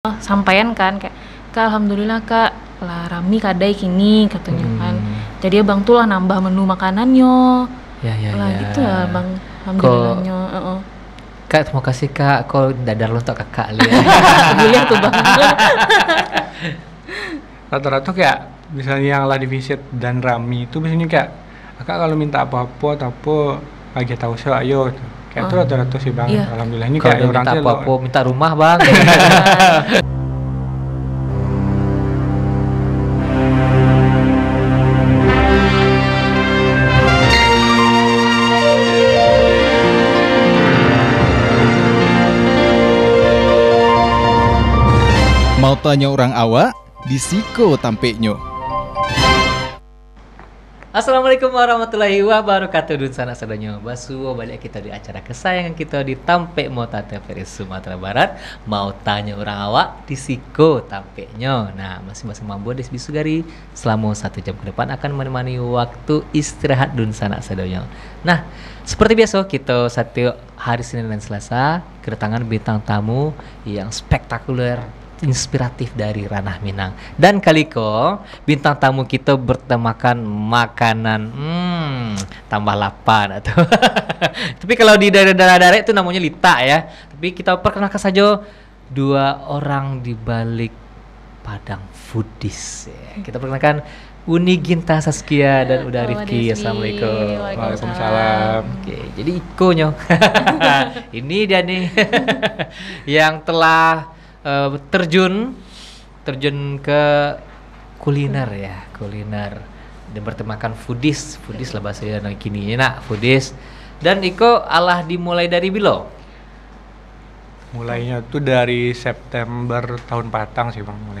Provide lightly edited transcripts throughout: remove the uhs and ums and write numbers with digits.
sampaian kan kayak Kak, alhamdulillah Kak lah rami kadai kini katanya kan. Jadi abang tuh lah nambah menu makanannya. Ya. Gitu lah bang, alhamdulillahnya. Kak, terima kasih Kak. Kok dadar lo untuk kakak lihat. Alhamdulillah tuh bang. Rata-rata kayak misalnya yang lah divisit dan rami itu biasanya kayak Kak kalau minta apa-apa bagi tahu saya ayo. Kayak itu rata-rata sih bang. Iya. Alhamdulillah ini Kalau kayak orang minta apa-apa, minta rumah bang. Mau tanya orang awak, disiko tampeknya. Assalamualaikum warahmatullahi wabarakatuh. Dun sana sadanya basuh balik kita di acara kesayangan kita di Tampek Mota TVRI Sumatera Barat. Mau tanya orang awak disiko tampeknya. Nah, masing-masing mambo des bisugari selama 1 jam ke depan akan menemani waktu istirahat dun sana sadanya. Nah, seperti biasa kita setiap hari Senin dan Selasa kedatangan bintang tamu yang spektakuler, inspiratif dari ranah Minang. Dan kali ko bintang tamu kita bertemakan makanan tambah lapan atau tapi kalau di daerah-daerah itu namanya lita ya. Tapi kita perkenalkan saja 2 orang di balik Padang Foodies ya. Kita perkenalkan Uni Ginta Saskia dan Uda Rifki. Assalamualaikum. Waalaikumsalam. Oke, jadi Iko-nyo. Ini dia nih yang telah terjun ke kuliner dan bertemakan foodies lah bahasa kini nak foodies. Dan Iko alah dimulai dari bilo. Mulainya tuh dari September tahun patang sih bang mulai.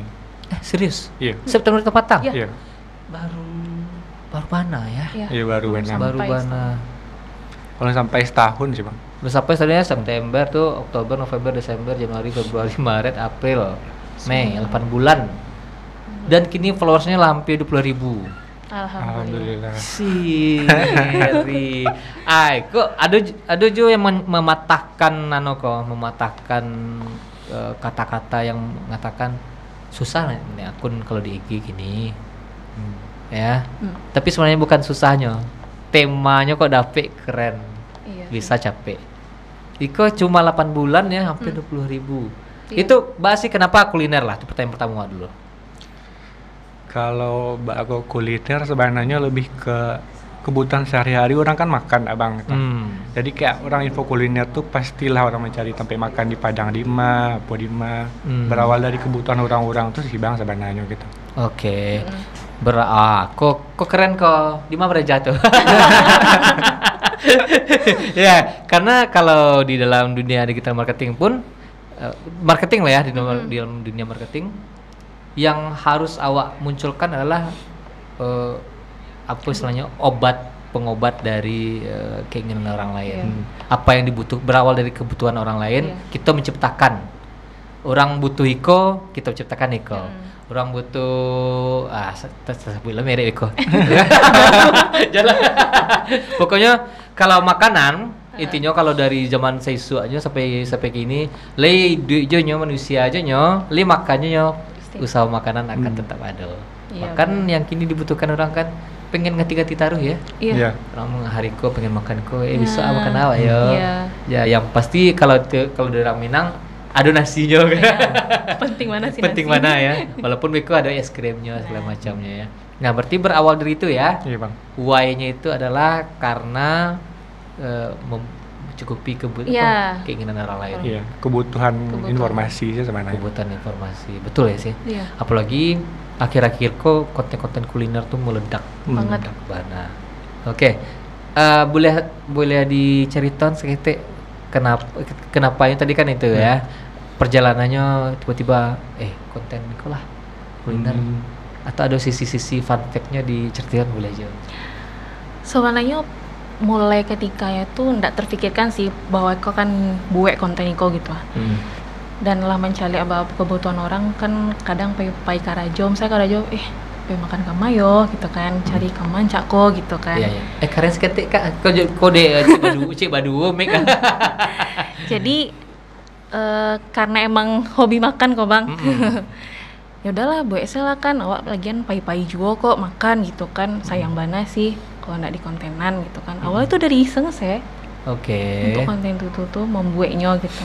Serius? Iya. September ke Patang? Iya. Baru bana ya? Iya baru benar. Baru bana. Kalau sampai setahun sih bang. Udah sampai tadinya September tuh, Oktober, November, Desember, Januari, Februari, Maret, April, Mei, 8 bulan. Dan kini followersnya hampir 20.000. Alhamdulillah. Siri. Ay, kok ada juga yang mematahkan kata-kata yang mengatakan susah nih akun kalau di IG gini. Ya. Tapi sebenarnya bukan susahnya. Temanya kok dapet keren. Iya. Bisa capek. Iko cuma 8 bulan ya hampir 20.000. Iya. Itu bahas kenapa kuliner lah, itu pertanyaan pertama dulu. Kalau aku kuliner sebenarnya lebih ke kebutuhan sehari-hari orang kan makan abang. Jadi kayak orang info kuliner tuh pastilah orang mencari tempat makan di Padang Dima, Podima. Berawal dari kebutuhan orang-orang tuh sih bang sebenarnya gitu. Oke. Kok keren kok. Dima berjatuh. Ya, karena kalau di dalam dunia digital marketing pun marketing lah ya di dalam dunia marketing yang harus awak munculkan adalah apa istilahnya pengobat dari keinginan orang lain. Apa yang berawal dari kebutuhan orang lain, kita menciptakan. Orang butuh Iko, kita menciptakan Iko. Orang butuh sebelum mirip Iko. Jalan. Pokoknya kalau makanan intinya kalau dari zaman seisu aja sampai kini le duitnya manusia aja le makannya usaha makanan akan tetap ada. Makan yang kini dibutuhkan orang kan pengen ngati-ngati taruh ya. Iya. Yeah. Orang hari ko pengen makan ko bisa makan apa ya. Ya yang pasti kalau dari orang Minang ada nasinya kan. Penting mana sih Penting nasi? mana ya. Walaupun Beko ada es krimnya segala macamnya ya. Nah, berarti berawal dari itu ya. Iya bang. Why-nya itu adalah karena mencukupi keinginan orang lain. Iya, kebutuhan informasi sih sebenarnya. Kebutuhan informasi. Betul ya sih. Iya. Apalagi akhir-akhir kok konten-konten kuliner tuh meledak banget. Bana. Oke. Boleh diceritakan sedikit kenapa yang tadi kan itu ya. Perjalanannya tiba-tiba konten ikolah kuliner atau ada sisi-sisi fun fact-nya diceritakan boleh aja. Sebenarnya mulai ketika itu ndak terfikirkan sih bahwa kau kan buat konten iko gitu lah. Dan lah mencari apa kebutuhan orang kan kadang pai karajo, saya karajo pai makan kamayo gitu kan, cari kaman cako gitu kan. Iya. Karen seketik kak kode cik badu make. Jadi karena emang hobi makan kok bang. Ya udahlah buat lah kan awak lagian pai-pai juga kok makan gitu kan, sayang bana sih kalau nggak di kontenan gitu kan. Awalnya itu dari iseng saya untuk konten itu tuh membuatnya gitu.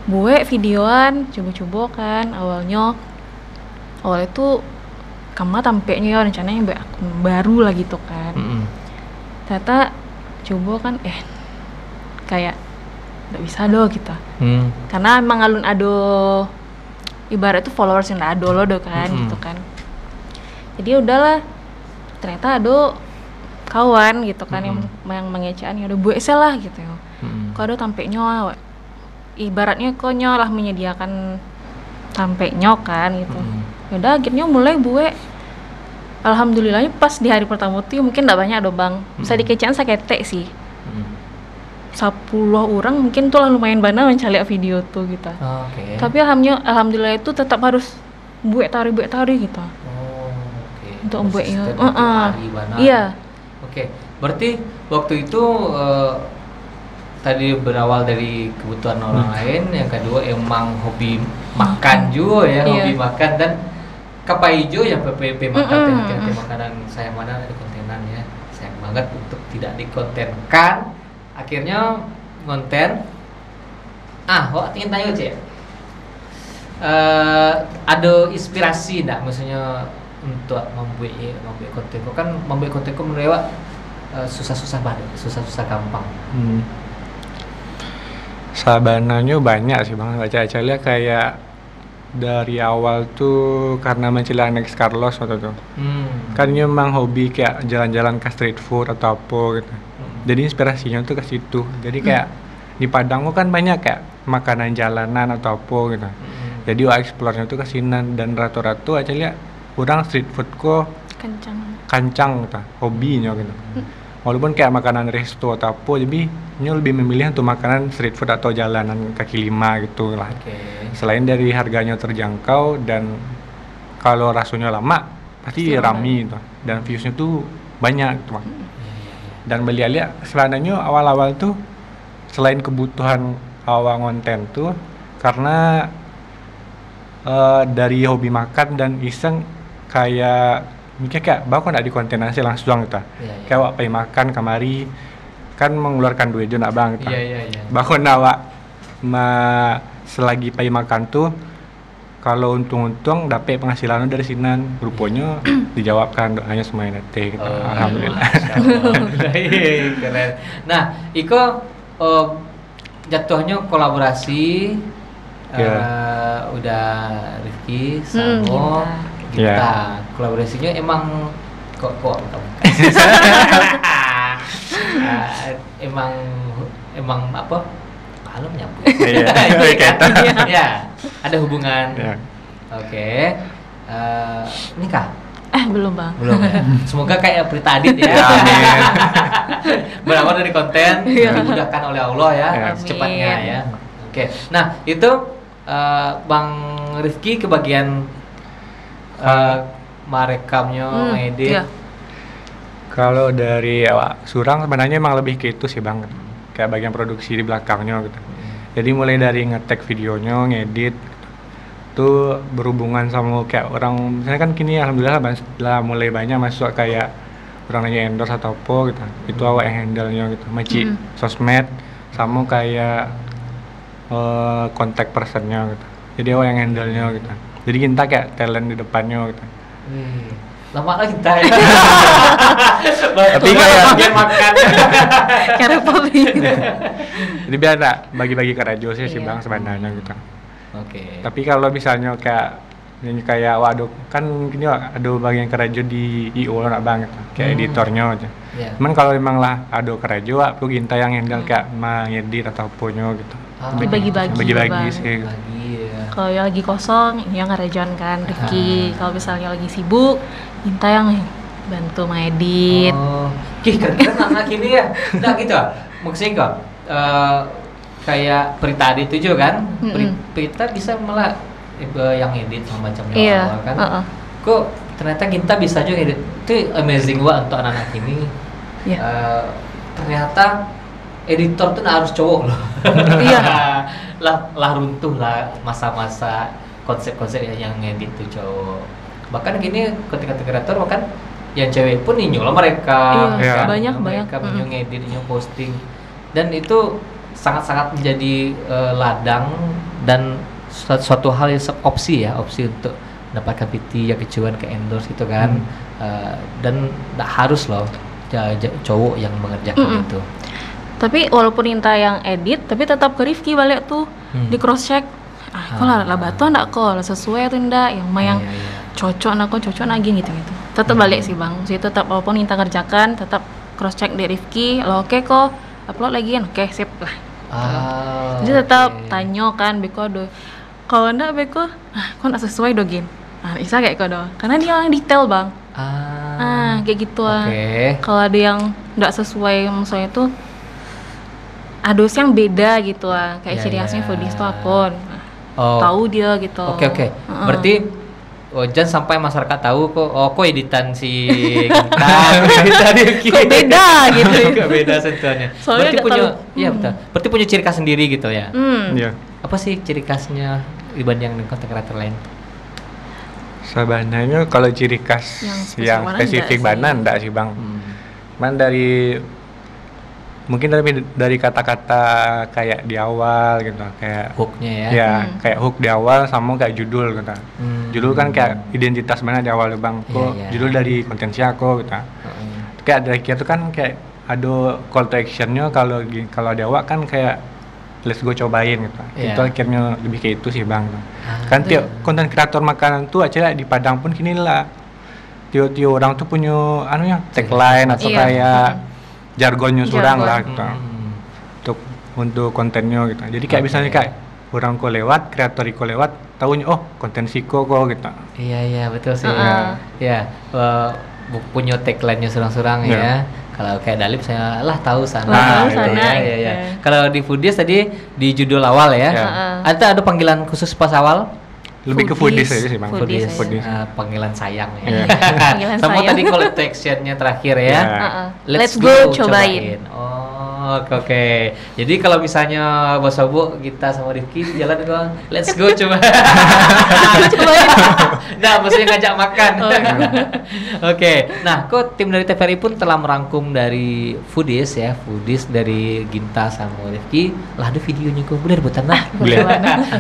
Buat videoan coba-coba kan awalnya tuh kamu tampaknya ya rencananya buat akun baru lah gitu kan. Ternyata coba kan kayak nggak bisa doh kita karena emang alun ado ibarat itu followers yang nggak ado lo do kan gitu kan. Jadi udahlah ternyata ado kawan gitu kan yang mengecaan ya udah buat lah gitu ya. Kok ado tampaknya ibaratnya konyo lah menyediakan tampaknya kan gitu. Yaudah akhirnya mulai buat. Alhamdulillahnya pas di hari pertama tuh mungkin nggak banyak ado bang. Bisa dikecaan sakete sih. 10 orang mungkin tuh lah lumayan bana mencari video tuh gitu. Tapi alhamdulillah itu tetap harus buat tari gitu. Untuk membuatnya. Iya. Berarti waktu itu tadi berawal dari kebutuhan orang lain, yang kedua emang hobi makan juga ya, hobi makan dan kapai hijau ya PPP makan makanan sayang mana ada kontenan ya. Sayang banget untuk tidak dikontenkan. Akhirnya konten wak ingin tanya Cek, ada inspirasi enggak maksudnya untuk membuat konten kok kan membuat konten kok menurut susah-susah banget, susah-susah gampang. Sabananya banyak sih bang, baca lihat kayak dari awal tuh karena mencela Next Carlos waktu itu. Kan memang hobi kayak jalan-jalan ke street food atau apa gitu. Jadi inspirasinya tuh ke situ. Jadi kayak di Padang kan banyak kayak makanan jalanan atau apa gitu. Jadi explore-nya tuh ke sini dan rata-rata aja lihat orang street food kok kancang gitu, hobinya gitu. Walaupun kayak makanan resto atau apa, jadi lebih memilih untuk makanan street food atau jalanan kaki lima gitu lah. Selain dari harganya terjangkau dan kalau rasanya lama pasti rame gitu. Dan views-nya tuh banyak gitu. Dan lihat sebenarnya awal-awal tuh selain kebutuhan awal konten tuh karena dari hobi makan dan iseng kayak mikir kayak bakal nggak di konten nasi langsung gitu. Kayak wak pay makan kamari kan mengeluarkan duit juga nak bang gitu. Bakal nawak selagi pay makan tuh kalau untung-untung dapat penghasilan dari sinan rupanya dijawabkan doanya semuanya nanti gitu. Alhamdulillah. Keren. Nah, Iko jatuhnya kolaborasi udah Rifki sama kita. Kolaborasinya emang kok emang apa? Kalau nyambung. Ya, ada hubungan. Oke. Nikah? Belum bang. Belum ya. Semoga kayak Prita Adit ya. Amin. Berawal dari konten dimudahkan oleh Allah ya, secepatnya ya. Oke. Nah, itu Bang Rifki kebagian merekamnya, ngedit. Kalau dari Surang sebenarnya emang lebih ke itu sih bang, kayak bagian produksi di belakangnya gitu. Jadi mulai dari nge-tag videonya, ngedit, tuh berhubungan sama kayak orang, misalnya kan kini alhamdulillah lah mulai banyak masuk kayak orang nanya endorse atau apa gitu. Itu awak yang handle-nya gitu, maci sosmed sama kayak kontak personnya gitu. Jadi awak yang handle-nya gitu. Jadi kita kayak talent di depannya gitu. Lama lagi kita ya. Tapi kayak bagian makan. Karena popi. Jadi biar tak bagi-bagi ke radio sih bang sebenarnya gitu. Tapi kalau misalnya kayak waduh kan gini ada bagian ke radio di IO nak bang gitu. Kayak editornya aja. Cuman kalau memang lah ada ke radio aku ginta yang handle kayak ngedit atau apanya gitu. Bagi-bagi sih. Kalau yang lagi kosong, yang ngerejon kan Rifki. Kalau misalnya lagi sibuk, Inta yang bantu ngedit. Keren anak ini ya. Nah gitu. Maksudnya kok kayak Prita Adit itu juga kan. Prita bisa malah yang edit sama macamnya kan. Kok ternyata kita bisa juga edit. Itu amazing banget untuk anak-anak ini. Ternyata editor tuh harus cowok loh. Iya. lah runtuh lah masa-masa konsep-konsep yang ngedit tuh cowok. Bahkan gini ketika kreator bahkan yang cewek pun nyuruh mereka, Iya, kan? banyak. Mereka ngedit, posting, dan itu sangat-sangat menjadi ladang dan suatu hal yang opsi untuk mendapatkan PT ya kecuan ke endorse gitu kan. Dan tidak harus loh cowok yang mengerjakan itu. Tapi walaupun Inta yang edit, tapi tetap ke Rifki balik tuh di cross check. Kok lah batu ndak kok sesuai atau ndak yang mayang cocok gini gitu. Tetap balik sih Bang. Jadi tetap walaupun Inta kerjakan, tetap cross check di Rifki. Lo oke kok, upload lagi kan. Oke, sip lah. Jadi tetap tanya kan beko do. Kalau ndak beko, kok ndak sesuai do gin. Bisa kayak kok do. Karena dia orang detail Bang. Kayak gitu Kalau ada yang nggak sesuai misalnya tuh adus yang beda gitu kayak ciri khasnya foodies tuh apa tahu dia gitu. Oke. Berarti jangan sampai masyarakat tahu kok editan si kita kok beda gitu. Kok beda sentuhannya. Berarti punya betul. Berarti punya ciri khas sendiri gitu ya. Iya. Apa sih ciri khasnya dibanding dengan konten kreator lain? Sebenarnya kalau ciri khas yang spesifik Banan enggak sih Bang. Cuman mungkin dari kata-kata kayak di awal gitu, kayak hooknya ya. Kayak hook di awal sama kayak judul gitu. Judul kan kayak identitas mana di awal Bang. Judul dari konten siapa gitu. Kayak dari kita tuh kan kayak ada call to actionnya kalau di awal kan kayak let's go cobain gitu. Itu akhirnya lebih kayak itu sih Bang. Kan tiap konten kreator makanan tuh aja di Padang pun kini lah. Tiap orang tuh punya tagline atau kayak jargonnya surang lah gitu. Untuk kontennya gitu. Jadi kayak misalnya kayak orang ko lewat, kreator ko lewat, tahunya konten siko kok gitu. Iya betul sih. Punya tagline-nya surang-surang ya. Kalau kayak Dalip saya tahu sana. Iya. Kalau di Foodies tadi di judul awal ya. Ada panggilan khusus pas awal? Lebih ke foodies aja sih Bang. Foodies. Panggilan sayang ya. Panggilan sama sayang. tadi call to action-nya terakhir ya. Let's go cobain. Oke. Jadi kalau misalnya Bos Sobo kita sama Rifki jalan doang, let's go coba. Cobain. Nah, maksudnya ngajak makan. Oke. Nah, kok tim dari TVRI pun telah merangkum dari Foodies dari Ginta sama Rifki. Lah ada videonya kok. Boleh rebutan lah. Boleh.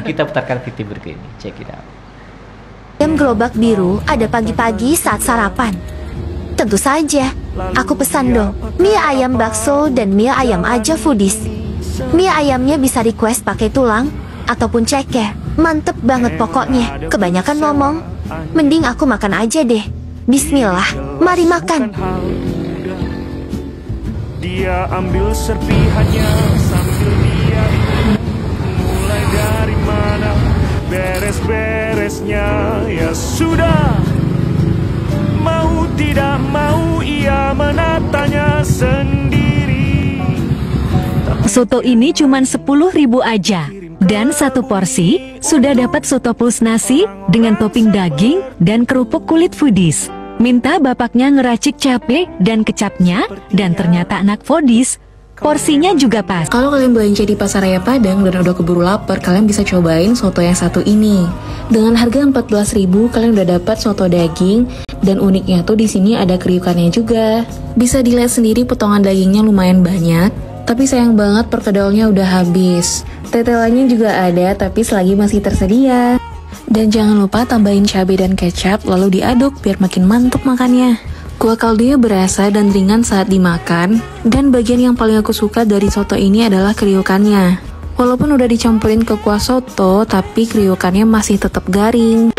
Kita putarkan video berikut ini. Check it out. Ayam gerobak biru ada pagi-pagi saat sarapan. Tentu saja, aku pesan dong mie ayam bakso dan mie ayam aja Foodies. Mie ayamnya bisa request pakai tulang ataupun ceker. Mantep banget pokoknya. Kebanyakan ngomong, mending aku makan aja deh. Bismillah, mari makan. Dia ambil serpihannya sambil dia mulai dari mana beres-beresnya ya sudah. Mau tidak mau ia menatanya sendiri. Soto ini cuma 10.000 aja. Dan satu porsi sudah dapat soto plus nasi dengan topping daging dan kerupuk kulit Foodies. Minta bapaknya ngeracik cabe dan kecapnya dan ternyata anak Foodies. Porsinya juga pas. Kalau kalian belanja di Pasar Raya Padang dan udah keburu lapar, kalian bisa cobain soto yang satu ini. Dengan harga 14.000, kalian udah dapat soto daging dan uniknya tuh di sini ada kriukannya juga. Bisa dilihat sendiri potongan dagingnya lumayan banyak, tapi sayang banget perkedalnya udah habis. Tetelannya juga ada, tapi selagi masih tersedia. Dan jangan lupa tambahin cabai dan kecap lalu diaduk biar makin mantap makannya. Kuah kaldunya berasa dan ringan saat dimakan, dan bagian yang paling aku suka dari soto ini adalah kriukannya. Walaupun udah dicampurin ke kuah soto, tapi kriukannya masih tetap garing.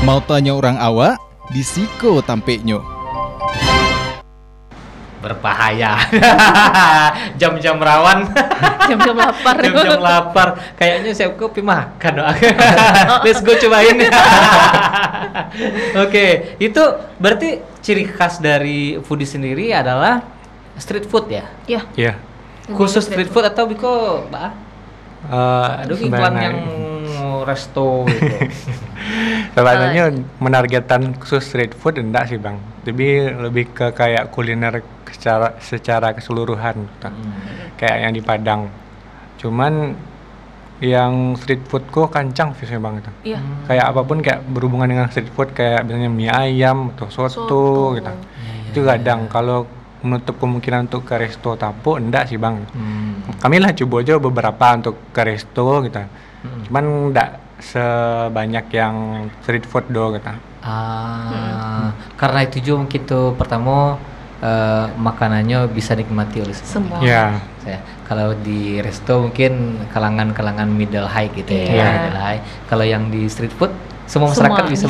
Mau tanya orang awak, di siko tampeknya. Berbahaya. Jam-jam rawan. Jam-jam lapar. Jam-jam lapar. Kayaknya saya kopi makan doang. Let's go cobain. Oke, itu berarti ciri khas dari Foodies sendiri adalah street food ya? Iya. Iya. Khusus street food atau biko, Mbak? Aduh iklan yang resto gitu. Sebenarnya menargetkan khusus street food enggak sih bang, tapi lebih ke kayak kuliner secara keseluruhan gitu. Kayak yang di Padang. Cuman yang street food kok kancang sih bang itu. Iya. Kayak apapun kayak berhubungan dengan street food kayak misalnya mie ayam atau soto gitu. Itu kadang kalau menutup kemungkinan untuk ke resto tapo enggak sih bang. Kami lah coba aja beberapa untuk ke resto gitu. Cuman enggak sebanyak yang street food do gitu. Karena itu juga mungkin tuh pertama makanannya bisa nikmati oleh semua. Ya. Kalau di resto mungkin kalangan middle high gitu ya. Middle high. Kalau yang di street food semua masyarakat bisa.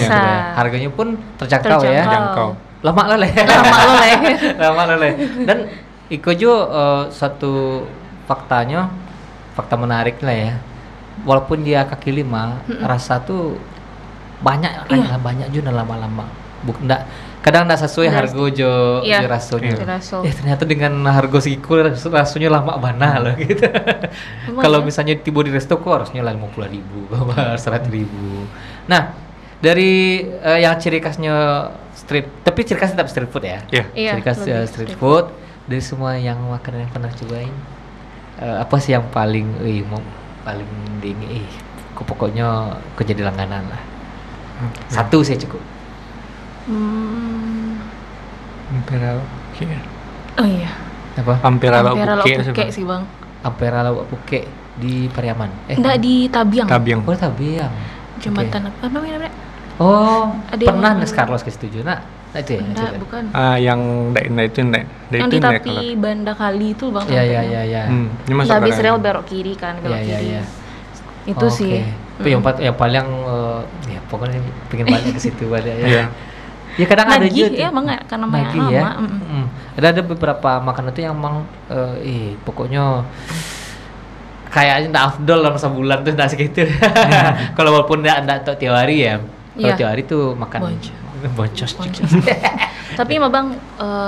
Harganya pun terjangkau ya. Lama leleh. Dan Iko juga satu fakta menarik lah ya. Walaupun dia kaki lima, rasa tuh banyak juga lama-lama. Kadang nggak sesuai harga jo rasanya. Ternyata dengan harga segitu rasanya lama mana loh gitu. Kalau misalnya tiba di resto kok harusnya lah 50.000, 100.000. Nah, dari yang ciri khasnya tapi ciri khas tetap street food ya. Ciri khas street food dari semua yang makanan yang pernah cobain. Apa sih yang paling dingin? Pokoknya jadi langganan lah. Satu sih cukup. Ampera Puke. Oh iya. Apa? Ampera Puke sih bang. Ampera Puke di Pariaman. Enggak di Tabiang. Oh Tabiang. Jembatan apa namanya? Oh, pernah Nes Carlos ke situ juga. Nah itu ya. Enggak, bukan. Yang itu yang di tapi Banda Kali itu bang. Iya. Habis rel belok kiri kan, belok kiri. Itu sih. Yang paling ya pokoknya pengen balik ke situ balik ya. Ya kadang ada juga ya bang, karena lama ya. Ada beberapa makanan itu yang emang pokoknya kayaknya nggak afdol dalam sebulan tuh nggak segitu. Kalau walaupun nggak tiap hari ya. Kalau tiap hari tuh makan boncos. Tapi bang,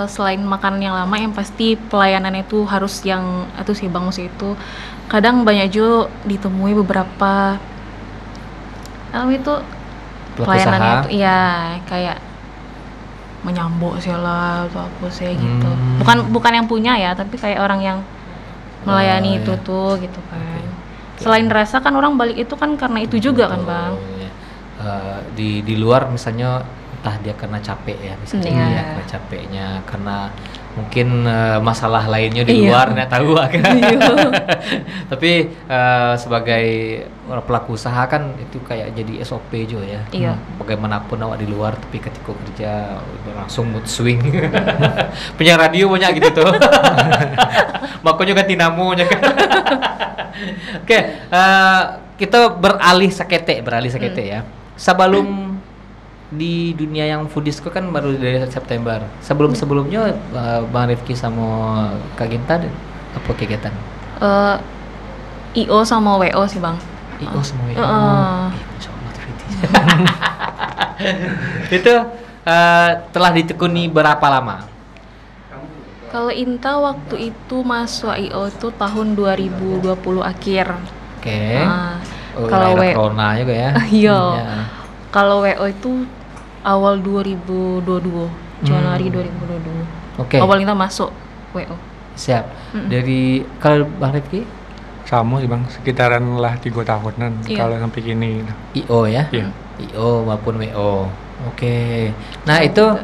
selain makanan yang lama, yang pasti pelayanan itu harus yang itu sih bang, itu kadang banyak juga ditemui beberapa itu pelayanannya itu kayak menyambut sih lah atau apa sih gitu. Bukan yang punya ya, tapi kayak orang yang melayani itu tuh gitu kan. Selain rasa kan orang balik itu kan karena itu juga kan bang. Di luar misalnya entah dia karena capek ya, misalnya dia karena capeknya, karena mungkin masalah lainnya di luar nggak tahu kan. Tapi sebagai pelaku usaha kan itu kayak jadi SOP juga ya. Bagaimanapun awak di luar, tapi ketika kerja langsung mood swing. Punya radio banyak gitu tuh. Makanya ganti namunya kan. Oke, kita beralih sakete ya. Sebelum di dunia yang foodiesku kan baru dari September. Sebelumnya Bang Rifki sama Kak Ginta apa kegiatan? IO sama WO sih bang. IO sama WO. Itu telah ditekuni berapa lama? Kalau Inta waktu itu masuk IO itu tahun 2020 akhir. Oke. Kalau WO corona juga ya. Iya. Kalau WO itu awal 2022, Januari 2022. Oke. Awal kita masuk WO. Siap. Dari kalau Bang Rifki? Sama sih bang, sekitaran lah 3 tahunan kalau sampai gini. IO ya? Iya. IO maupun WO. Oke. Nah itu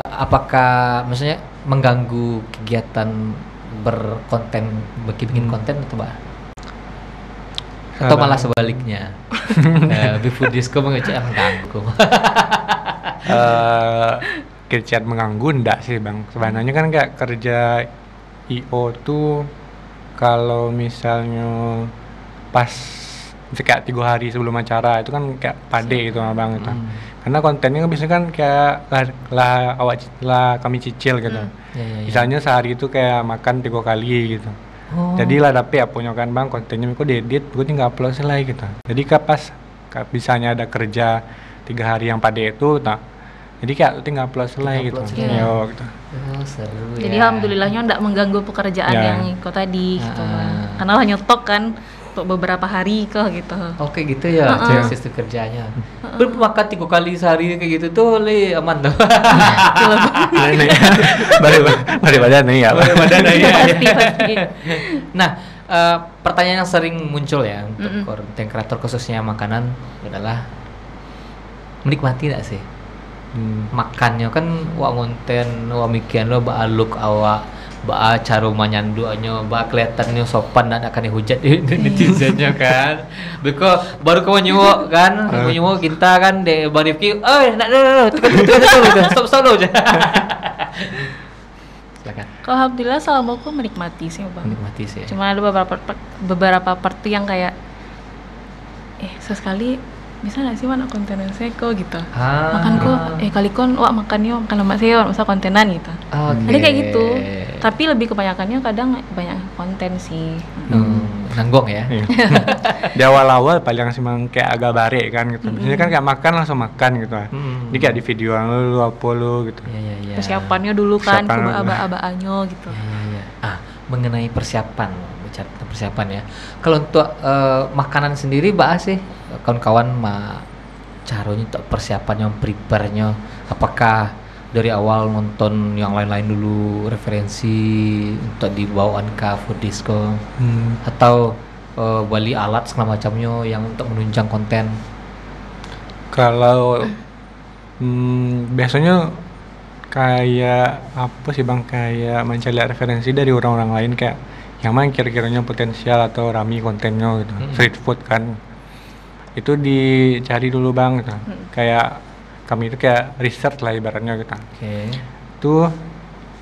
apakah maksudnya mengganggu kegiatan berkonten, bikin konten atau apa? Atau malah sebaliknya? Bifoodiesku mengecek mengganggu. Kerjaan mengganggu enggak sih bang, sebenarnya kan kayak kerja IO tuh kalau misalnya pas kayak 3 hari sebelum acara itu kan kayak pade gitu bang itu. Karena kontennya biasanya kan kayak lah kami cicil gitu. Misalnya sehari itu kayak makan 3 kali gitu. Jadi lah dapet punya kan bang kontennya aku diedit, aku tinggal upload selesai gitu. Jadi pas bisanya ada kerja 3 hari yang pade itu, jadi kayak tinggal upload selesai gitu. Gitu. Seru ya. Jadi alhamdulillahnya enggak mengganggu pekerjaan yang ikut tadi gitu bang. Karena lah nyetok kan. untuk beberapa hari gitu. Oke gitu ya, sistem kerjanya. Makan 3 kali sehari kayak gitu tuh aman tuh. Balik badan nih ya. Pasti. Nah, pertanyaan yang sering muncul ya untuk konten kreator khususnya makanan adalah menikmati tidak sih? Makannya kan ngonten mikian lo aluk awak cara manyanduannya kelihatannya sopan dan akan dihujat netizennya kan. Beko baru kau nyuwok kan, nyuwok kita kan de Barifki, stop lo aja. Silakan. Kalau alhamdulillah selama aku menikmati sih bang. Menikmati sih. Cuma ada beberapa part tuh yang kayak sesekali bisa nggak sih mana kontenan saya kok gitu makan kok kali kon makan lemak saya masa kontenan gitu ada kayak gitu tapi lebih kebanyakannya kadang banyak konten sih nanggung ya. Di awal-awal paling memang kayak agak bare kan gitu biasanya kan kayak makan langsung makan gitu jadi kayak di videoan lu apa lu gitu persiapannya dulu kan coba aba-abaannya gitu. Mengenai persiapan ya. Kalau untuk makanan sendiri bahas sih kawan-kawan caranya untuk persiapannya, prepare-nya, apakah dari awal nonton yang lain-lain dulu referensi untuk dibawaan ke Foodisko atau beli alat segala macamnya yang untuk menunjang konten? Kalau biasanya kayak apa sih bang, kayak mencari referensi dari orang-orang lain kayak yang mana kira-kiranya potensial atau rame kontennya gitu. Street food kan itu dicari dulu bang gitu. Kayak kami itu kayak research lah ibaratnya gitu. Tuh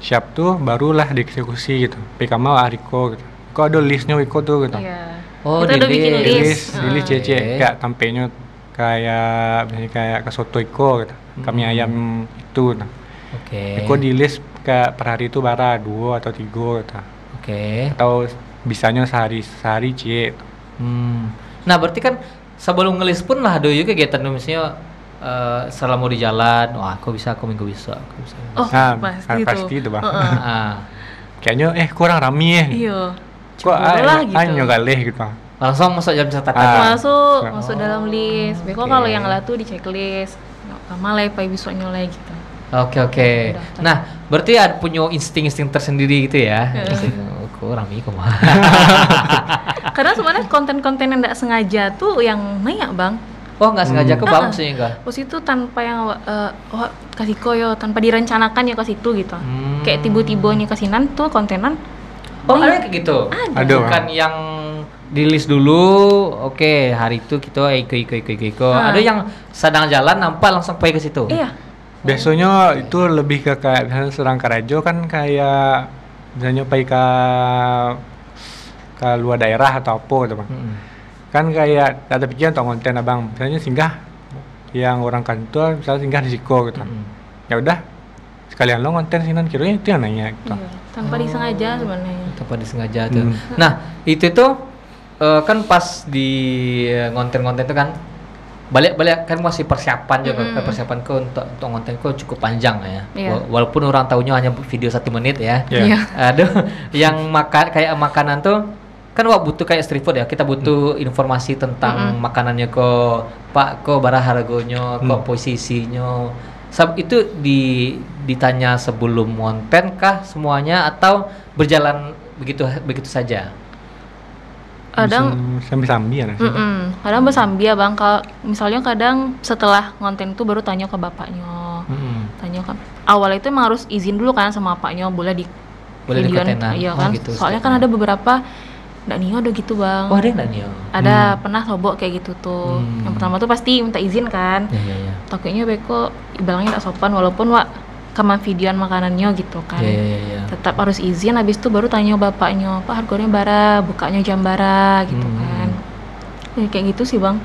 siap tuh barulah dieksekusi gitu. PKM Ariko gitu. Kok ada listnya Wiko tuh gitu. Kita udah bikin list CC kayak tampenya kayak misalnya kayak ke soto Iko gitu. Kami ayam itu nah. Iko di list kayak per hari itu bara 2 atau 3 gitu. Atau bisanya sehari C. Nah berarti kan sebelum ngelis pun lah ada juga kegiatan misalnya selama di jalan, aku minggu bisa. Pasti itu bang. Kayaknya kurang rame ya. Iya. Kok hanya galeh gitu. Langsung masuk jam catatan. Masuk dalam list. Beko kalau yang lah tuh di checklist. Malai pai besoknya lagi gitu. Oke. Nah, berarti ada punya insting tersendiri gitu ya. Kok rame mah. Karena sebenarnya konten-konten yang enggak sengaja tuh yang nanya, Bang. Nggak sengaja ke bang maksudnya enggak? Terus itu tanpa yang kasih koyo, tanpa direncanakan ya ke situ gitu. Kayak tiba-tibanya kasinan tuh kontenan. Ada kayak gitu? Ada. Bukan yang di list dulu, hari itu kita iko. Ada yang sedang jalan nampak langsung pergi ke situ? Iya. Biasanya itu lebih ke kayak misalnya Serang Karajo kan kayak misalnya pergi ke luar daerah atau apa gitu bang. Kan kayak ada pikiran untuk konten abang, misalnya singgah yang orang kantor misalnya singgah di Siko gitu. Ya udah sekalian lo konten sinan kiranya itu yang nanya gitu. Iya, tanpa disengaja sebenarnya. Tanpa disengaja tuh. Nah itu tuh kan pas di konten-konten itu kan balik kan masih persiapan juga. Persiapan untuk konten cukup panjang ya. Walaupun orang tahunya hanya video 1 menit ya. Aduh, yang kayak makanan tuh kan butuh kayak street food ya. Kita butuh informasi tentang makanannya kok barang harganya, kok posisinya. Itu ditanya sebelum konten kah semuanya atau berjalan begitu saja? Kadang sambil-sambil ya. Kadang bersambi ya bang. Kalau misalnya kadang setelah konten itu baru tanya ke bapaknya. Tanya kan. Awalnya itu emang harus izin dulu kan sama bapaknya boleh di videoan. Iya kan. Gitu, soalnya kan ada beberapa ndak Nio udah gitu bang. Ada ndak Nio? Ada pernah sobok kayak gitu tuh. Yang pertama tuh pasti minta izin kan. Takutnya beko bilangnya ndak sopan walaupun kaman videoan makanannya gitu kan. Tetap harus izin, habis itu baru tanya bapaknya, Pak harganya bara, bukanya jam bara gitu kan. Kayak gitu sih bang.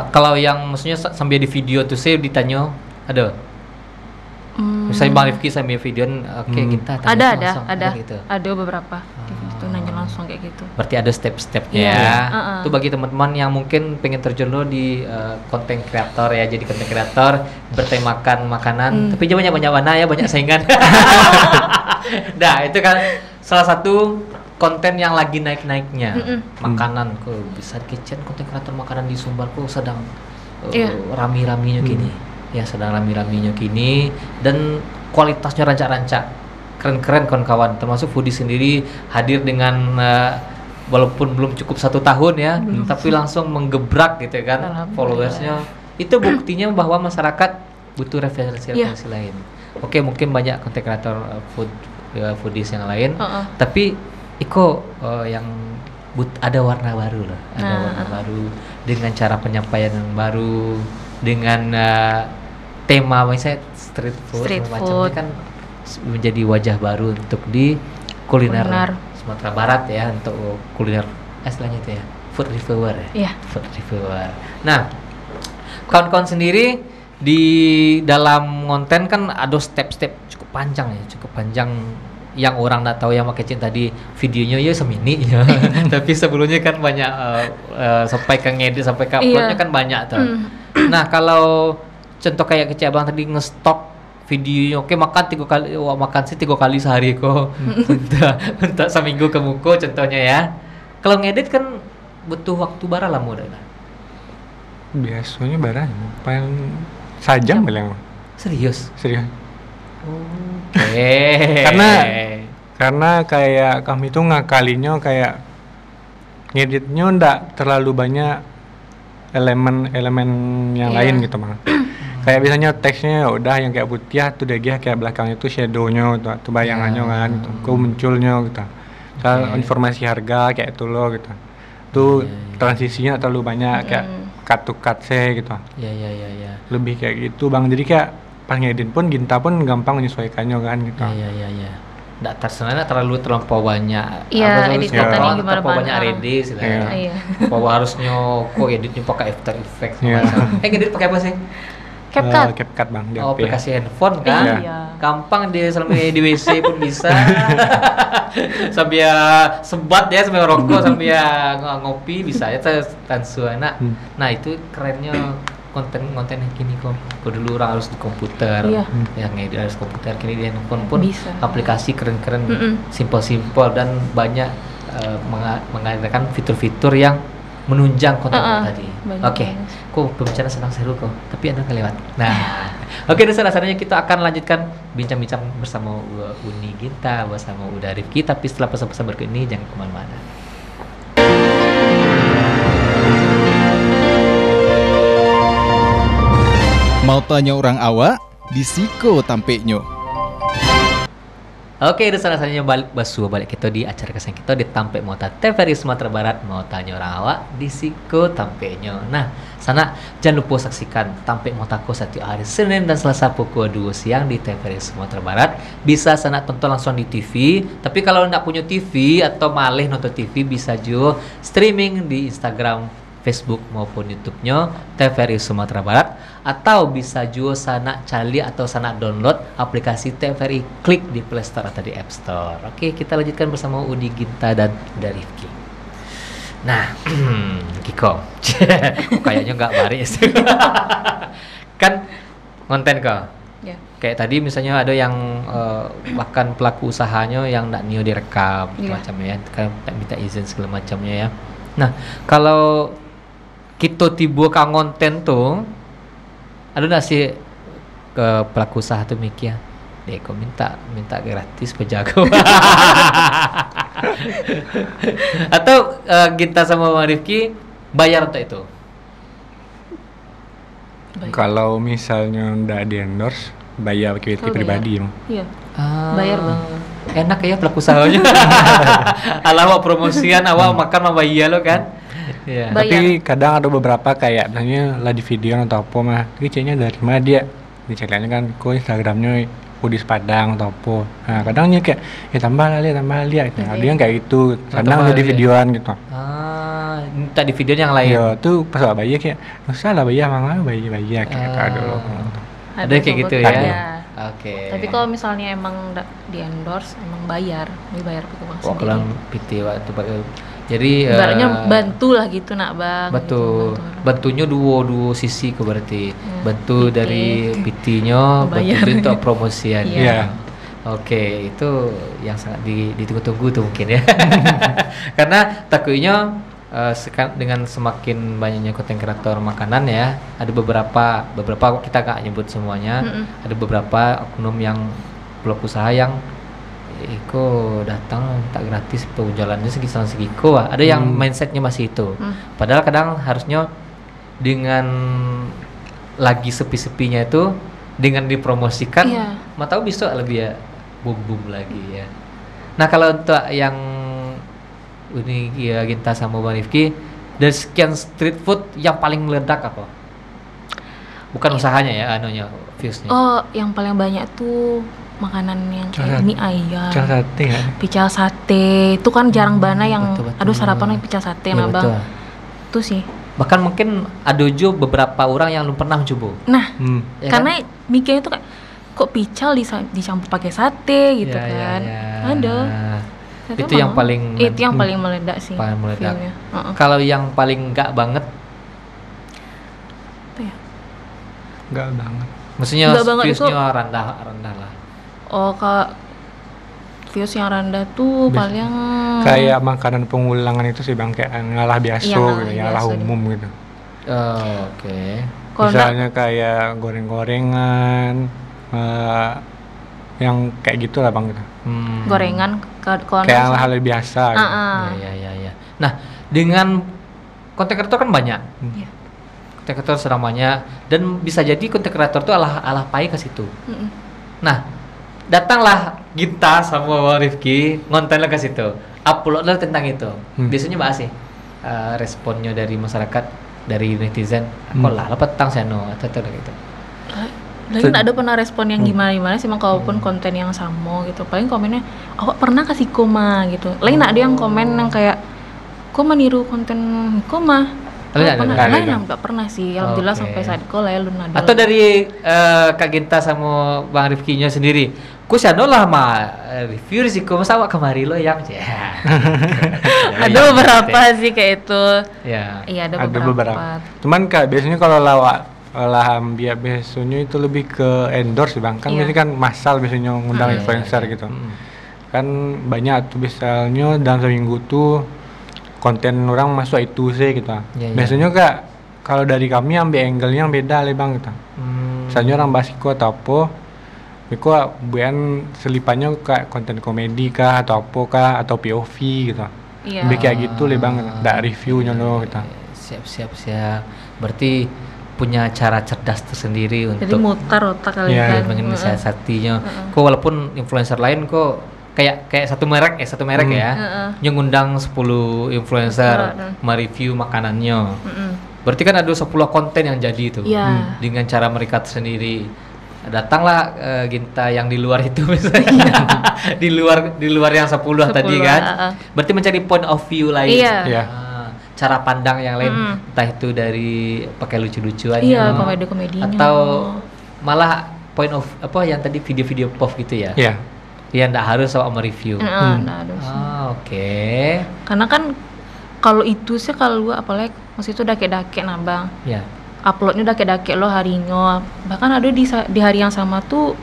Kalau yang maksudnya sambil di video tuh saya ditanya ada? Misalnya Bang Rifki sambil videoan, kita tanya langsung. Ada beberapa itu nanya langsung kayak gitu. Berarti ada step-stepnya Itu bagi teman-teman yang mungkin pengen terjun di konten kreator ya, jadi konten kreator bertemakan makanan, tapi jangan banyak warna ya, banyak saingan. Nah itu kan salah satu konten yang lagi naik-naiknya. Makanan kok bisa kitchen, konten kreator makanan di Sumbar kok sedang rami-raminya kini. Ya sedang rami-raminya kini, dan kualitasnya rancak-rancak keren-keren kawan-kawan, termasuk Foodie sendiri hadir dengan walaupun belum cukup 1 tahun ya, tapi langsung menggebrak gitu kan followersnya. Itu buktinya bahwa masyarakat butuh referensi lain. Oke, mungkin banyak konten kreator foodies yang lain, tapi Iko yang ada warna baru loh, ada warna baru dengan cara penyampaian yang baru, dengan tema misalnya street food macamnya kan menjadi wajah baru untuk di kuliner Sumatera Barat ya, untuk kuliner istilahnya itu ya, food reviewer ya. Food reviewer. Nah, kawan-kawan sendiri di dalam konten kan ada step-step cukup panjang yang orang nggak tahu, yang pakai tadi videonya ya semini ya. Tapi sebelumnya kan banyak sampai ke ngedit sampai ke uploadnya kan banyak tuh. Nah, kalau contoh kayak kecil abang tadi ngestok videonya, oke makan 3 kali, makan sih 3 kali sehari kok. Untuk seminggu ke muko contohnya ya. Kalau ngedit kan butuh waktu bara lama udah. Biasanya barang paling sajam paling. Serius? Oke. Karena kayak kami tuh ngakalinya kayak ngeditnya ndak terlalu banyak elemen yang lain gitu Bang. Kayak biasanya teksnya ya udah yang kayak putih tuh deh kayak belakangnya tuh shadownya tuh bayangannya kan gitu. Kok munculnya gitu. Soal informasi harga kayak itu loh gitu. Tuh transisinya terlalu banyak kayak cut to cut gitu. Iya. Lebih kayak gitu Bang. Jadi kayak pas ngedit pun Ginta pun gampang menyesuaikannya kan gitu. Iya. Nggak terlampau banyak. Iya, editannya gimana terlampau banyak RD istilahnya. Iya. Bahwa harusnya kok editnya pakai After Effects macam. Ngedit pakai apa sih? CapCut Bang. Aplikasi handphone kan. Gampang dia sampai di WC pun bisa. Sambil sebat ya, sambil rokok, sambil ngopi bisa ya tansuana. Nah, itu kerennya konten yang kini kok. Dulu orang harus di komputer, yang ngedit harus komputer, kini di handphone pun bisa. Aplikasi keren-keren, simpel-simpel dan banyak mengadakan fitur-fitur yang menunjang konten tadi. Oke. Kok pembicaraan senang seru kok, tapi Anda kelewat. Nah, oke, dasar-dasarnya kita akan lanjutkan bincang-bincang bersama Uni Ginta, bersama Uda Rifki, tapi setelah pesan-pesan berikut ini jangan kemana-mana. Mau tanya orang awak, disiko tampeknya. Oke, itu salah-salahnya balik kita di acara kesan kita di Tampek Mota TVRI Sumatera Barat. Mau tanya orang awak di Siko Tampeknya. Nah, sana jangan lupa saksikan Tampek Motako setiap hari Senin dan Selasa pukul 2 siang di TVRI Sumatera Barat. Bisa sana tonton langsung di TV. Tapi kalau nggak punya TV atau malih nonton TV, bisa juga streaming di Instagram, Facebook maupun YouTube-nya TVRI Sumatera Barat, atau bisa juga sana cari atau sana download aplikasi TVRI Klik di Play Store atau di App Store. Oke, kita lanjutkan bersama Udi Ginta dan Rifki. Nah, Kiko, kayaknya nggak baris. Kan konten kok. Kayak tadi misalnya ada yang bahkan pelaku usahanya yang nggak nio direkam macamnya ya, kan minta izin segala macamnya ya. Nah, kalau kita tiba ke konten tuh, ada nggak sih ke pelaku usaha tuh mikir, deh kok minta gratis pejago, atau kita sama Rifki bayar untuk itu? Kalau misalnya nggak di endorse, bayar activity pribadi Bang. Iya. Bayar Bang. Enak ya pelaku usahanya. Ala awak promosian, awak makan sama bayar lo kan. Yeah. Tapi kadang ada beberapa kayak misalnya lah di video atau apa mah, kayaknya dari mana dia dicarinya kan, kok Instagramnya Foodies Padang atau apa. Nah kadangnya kayak tambah lihat. Nah, dia kayak gitu. Kadang di videoan gitu. Minta di video yang lain. Iya, tuh pas bayar kayak, usah lah bayar mangga bayar kayak ada. Ada kayak gitu ya. Oke. Tapi kalau misalnya emang di endorse, emang bayar pakai uang sendiri. Kalau PT waktu jadi ibaratnya bantu lah gitu nak Bang. Betul. Gitu, bantunya dua sisi berarti. Bantu PT. Dari PT-nya, bantu untuk promosian. Iya. Oke, itu yang sangat ditunggu-tunggu tuh mungkin ya. Karena takutnya dengan semakin banyaknya konten kreator makanan ya, ada beberapa kita nggak nyebut semuanya, ada beberapa oknum yang pelaku usaha yang Iko datang tak gratis penjualannya segiko, ada yang mindsetnya masih itu. Padahal kadang harusnya dengan lagi sepi-sepinya itu dengan dipromosikan, mau tahu bisa lebih ya boom lagi ya. Nah kalau untuk yang ini ya Ginta sama Bang Rifki, dari sekian street food yang paling meledak apa? Bukan usahanya ya, anunya, viewsnya. Oh, yang paling banyak tuh makanan yang kayak mie ayam, pical sate, itu kan jarang banget yang aduh sarapan pical sate nah Bang. Itu sih. Bahkan mungkin ada juga beberapa orang yang belum pernah mencoba. Nah, ya karena kan? Mikirnya tuh kayak kok pical dicampur pakai sate gitu kan. Ada. Itu yang paling meledak sih. Paling meledak. Kalau yang paling enggak banget apa ya? Enggak banget. Maksudnya viewsnya rendah lah. Oh, kalau views yang rendah tuh paling kayak makanan pengulangan itu sih Bang, kayak ngalah biasa gitu, ngalah umum gitu. Oke. Misalnya kayak goreng-gorengan, yang kayak gitu lah Bang gitu. Gorengan kayak hal biasa gitu. Ya. Nah, dengan konten kreator kan banyak. Konten kreator sedang banyak dan bisa jadi konten kreator tuh alah pai ke situ. Nah, datanglah Ginta sama Rifki ngontenlah ke situ, uploadlah tentang itu. Biasanya bahas sih responnya dari masyarakat, dari netizen, kok lah petang seno atau gitu. Lagi nggak ada pernah respon yang gimana sih, kalaupun konten yang sama gitu, paling komennya awak pernah kasih koma gitu. Lagi nggak ada yang komen yang kayak kok meniru konten koma. Nggak pernah sih, alhamdulillah sampai saat itu lalu ada. Atau dari Kak Ginta sama Bang Rifkinya sendiri, ku sano lah review risiko masa awak kemari lo yang ada beberapa sih kayak itu. Iya ada beberapa. Cuman Kak biasanya kalau lawak biasanya itu lebih ke endorse Bang, kan biasanya kan massal biasanya ngundang influencer gitu. Kan banyak tuh misalnya dalam seminggu tuh konten orang masuk itu sih gitu. Biasanya Kak kalau dari kami ambil angle-nya yang beda lah Bang gitu. Misalnya orang bahas Iko atau apa, Iko bukan selipannya kayak konten komedi kah atau apa kah atau POV gitu. Lebih kayak gitu lah Bang, enggak reviewnya loh gitu. Siap. Berarti punya cara cerdas tersendiri untuk jadi mutar otak kalian mensiasatinya. Kok walaupun influencer lain kok kayak satu merek ya, yang ngundang 10 influencer mereview makanannya. Berarti kan ada 10 konten yang jadi itu dengan cara mereka sendiri. Datanglah Ginta yang di luar itu misalnya. di luar yang 10 tadi kan. Berarti mencari point of view lain. Cara pandang yang lain, entah itu dari pakai lucu-lucuannya, komedi-komedinya, atau malah point of apa yang tadi video-video pop gitu ya. Ya nggak harus soal mereview. Oke. Karena kan kalau itu sih kalau apalagi masih itu dake-dake Bang. Uploadnya dake-dake lo harinya. Bahkan ada di hari yang sama tuh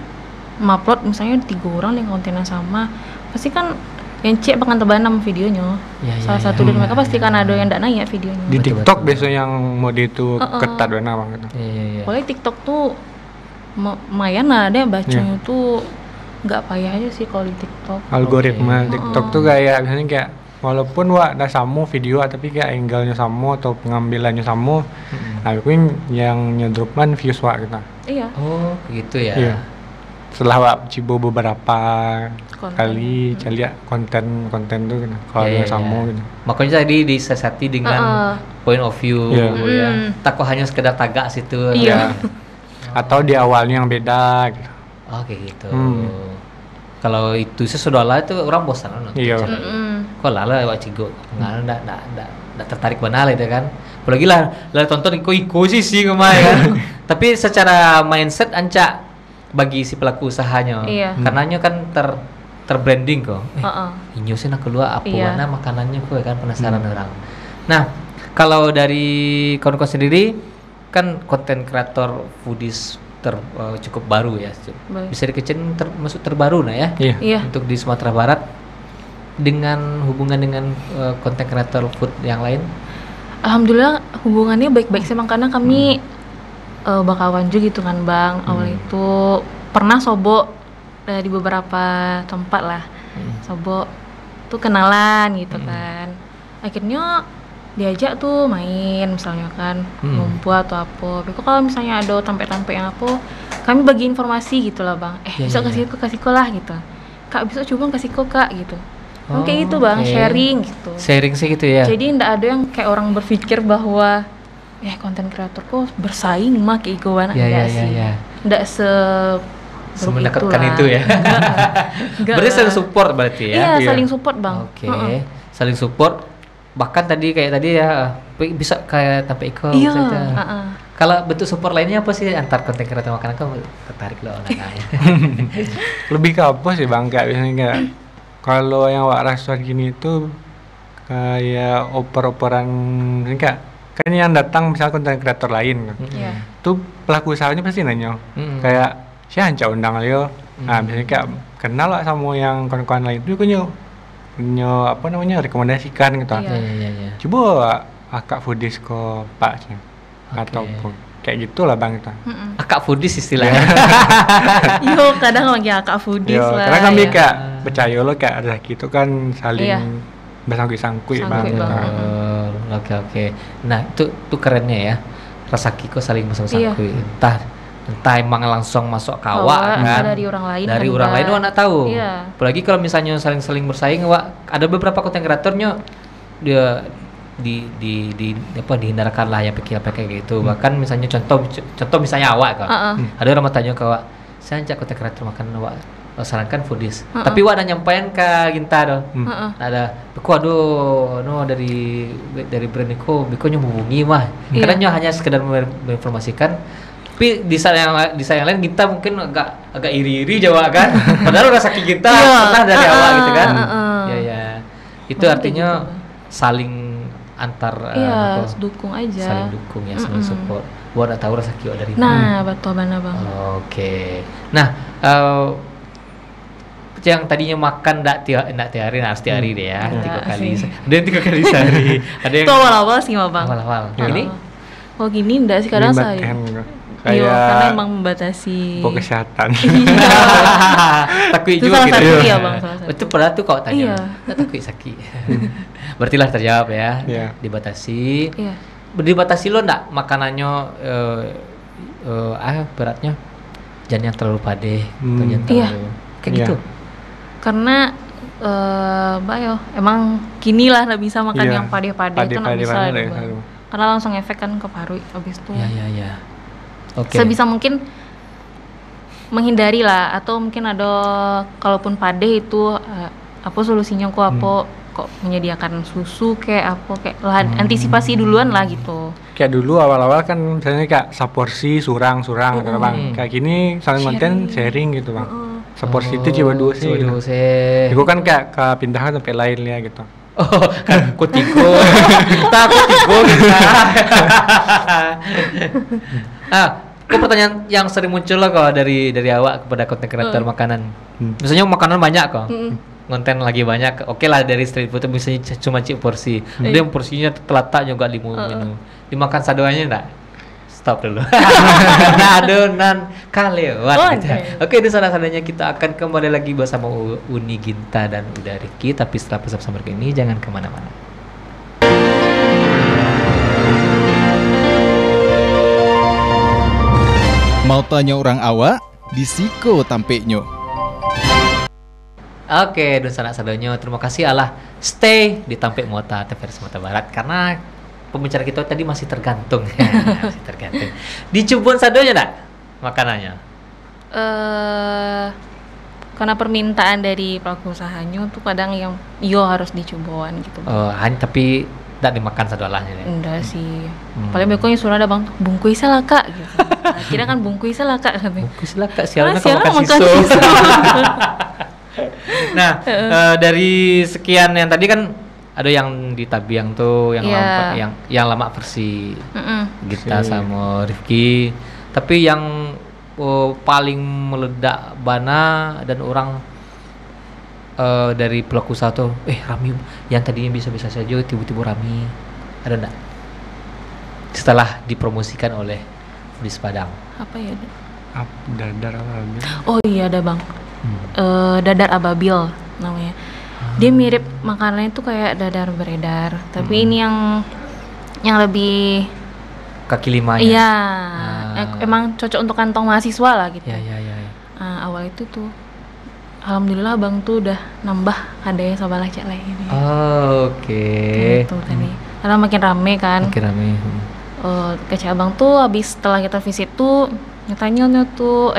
upload misalnya 3 orang yang konten yang sama. Pasti kan yang cek bahkan tebanam videonya. Salah satu dari mereka pasti kan ada yang nggak naik videonya. Di TikTok biasanya yang mode itu ketat benar Bang gitu. Boleh TikTok tuh lumayan ada bacanya tuh nggak payah aja sih kalau di TikTok. Algoritma TikTok tuh kayak biasanya kayak walaupun ada sama video tapi kayak angle-nya sama atau pengambilannya sama, aku yang nyedropman views gitu. Oh gitu ya. Setelah cibo beberapa kali lihat konten tuh gitu, kalau sama gitu. Makanya tadi disesati dengan point of view ya. Tak kok hanya sekedar tagak situ. Atau di awalnya yang beda gitu. Kayak gitu. Kalau itu sesudah itu orang bosan nonton. Kok lala lewat cigo, nggak tertarik banal itu kan. Apalagi lah tonton iko sih kemarin kan. Tapi secara mindset anca bagi si pelaku usahanya, karenanya kan terbranding kok. Inyo sih nak keluar apa mana makanannya kok kan penasaran orang. Nah kalau dari kawan-kawan sendiri kan konten kreator foodies cukup baru ya. Bisa dikecilin termasuk terbaru nah ya. Iya. Untuk di Sumatera Barat dengan hubungan dengan content creator food yang lain. Alhamdulillah hubungannya baik-baik sih Bang, karena kami bakawan juga gitu kan Bang. Awal itu pernah sobo di beberapa tempat lah. Sobo tuh kenalan gitu kan. Akhirnya diajak tuh main misalnya kan, ngumpul atau apa. Tapi kalau misalnya ada tampe-tampe yang apa, kami bagi informasi gitu lah Bang. Bisa kasih kok lah gitu. Kak bisa coba kasih kok Kak gitu. Kayak gitu Bang, sharing gitu. Sharing sih gitu ya. Jadi ndak ada yang kayak orang berpikir bahwa konten kreator kok bersaing mah kayak gimana sih. Ndak semendekatkan itu ya. Berarti saling support berarti ya. Iya, saling support Bang. Oke. Saling support. Bahkan tadi ya bisa kayak tanpa Iko. Iya. Kalau bentuk support lainnya apa sih antar konten kreator makanan kamu tertarik loh anaknya? Lebih ke apa sih Bang? Kayak biasanya kayak kalau yang restoran gini itu kayak oper-operan ini kan yang datang misalnya konten kreator lain kan. Tuh pelaku usahanya pasti nanya kayak siapa undang Leo. Nah biasanya kayak kenal lah sama yang kawan-kawan lain itu rekomendasikan gitu. Coba akak foodies ke Pak ataupun kayak gitulah Bang itu. Akak foodies istilahnya. Yo kadang lagi akak foodies lah. Karena kami kayak percaya lo kayak rezeki itu kan saling bersangkut-sangkut Bang. Oke. Nah itu kerennya ya. Rezeki kok saling bersangkut. Entah emang langsung masuk kawak kan dari orang lain Wak nak tahu. Apalagi kalau misalnya saling bersaing Wak, ada beberapa konten kreatornya dia dihindarkan lah yang pakai gitu. Bahkan misalnya contoh misalnya awak kan. Ada orang mau tanya ke Wak, saya ajak konten kreator makan Wak sarankan foodies. Tapi Wak udah nyampain ke Ginta doh. Ada beku dari brand Niko hubungi mah. Karena hanya sekedar menginformasikan. Tapi di saat yang lain kita mungkin agak iri Jawa kan. Padahal rasa kita pernah dari awal gitu kan. Itu artinya saling antar dukung aja. Saling dukung ya, saling support. Buat tahu rasa kiwa dari mana. Nah, betul Bang. Oke. Nah, yang tadinya makan enggak tiap hari, harus tiap hari deh ya. 3 kali. Ada yang 3 kali sehari. Ada yang awal-awal sih Bang. Awal-awal. Ini? Oh gini enggak sih kadang saya. Karena emang membatasi kesehatan. Takut juga gitu. Iya Bang. Itu pernah tuh kalau tanya. Takut sakit. Berarti lah terjawab ya. Dibatasi. Dibatasi lo enggak makanannya beratnya jangan yang terlalu padeh atau jangan terlalu kayak gitu. Karena emang kini lah nggak bisa makan yang padeh-padeh itu nggak bisa. Karena langsung efek kan ke paru habis itu. Iya. Sebisa mungkin menghindari lah, atau mungkin ada kalaupun padeh itu apa solusinya kok menyediakan susu kayak antisipasi duluan lah gitu. Kayak dulu awal-awal kan misalnya kayak seporsi surang gitu Bang. Kayak gini saling konten sharing gitu Bang. Seporsi itu cuma 2 sih. Itu kan kayak pindahan sampai lain ya gitu. Kan kutiko. Kutiko kita. Kok pertanyaan yang sering muncul lah kok dari awak kepada konten kreator makanan. Misalnya makanan banyak kok. Konten lagi banyak. Oke lah dari street food misalnya cuma porsi. Ada yang porsinya telatak juga minum. Dimakan sadoannya enggak? Stop dulu. Karena adonan kalewat gitu. Oke, di sana-sananya kita akan kembali lagi bersama Uni Ginta dan Uda Riki. Tapi setelah pesan-pesan berikut ini jangan kemana-mana. Mau tanya orang awak, disiko tampeknya. Oke, dan sanak-sadonyo, terima kasih Allah stay di Tampek Mota TVRI Sumatera Barat karena pembicara kita tadi masih tergantung. Masih tergantung. Dicubun sadonya enggak makanannya? Karena permintaan dari pelaku usahanya tuh kadang yang harus dicobain gitu. Tapi enggak dimakan sadolahnya ya? Enggak sih. Paling bekonya suruh ada Bang, bungkui salah Kak gitu. Kira kan bungkui salah Kak katanya. Bungkui salah Kak, sialnya kalau makan siso. Nah, dari sekian yang tadi kan ada yang di Tabiang tuh yang lama versi Gita sama Rifki. Tapi yang paling meledak bana dan orang dari pelaku usaha tuh rame, yang tadinya bisa-bisa saja tiba-tiba rame, ada enggak? Setelah dipromosikan oleh Foodies Padang. Apa ya? Dadar ababil. Oh iya ada bang. Dadar ababil namanya. Dia mirip makanannya itu kayak dadar beredar, tapi ini yang lebih kaki limanya. Iya, emang cocok untuk kantong mahasiswa lah gitu. Iya. Awal itu tuh, alhamdulillah bang tuh udah nambah kadanya sabalah cek lagi ini. Oke. Gitu tadi. Karena makin rame kan. Makin rame. Kece abang tuh habis setelah kita visit tuh nyatanya tuh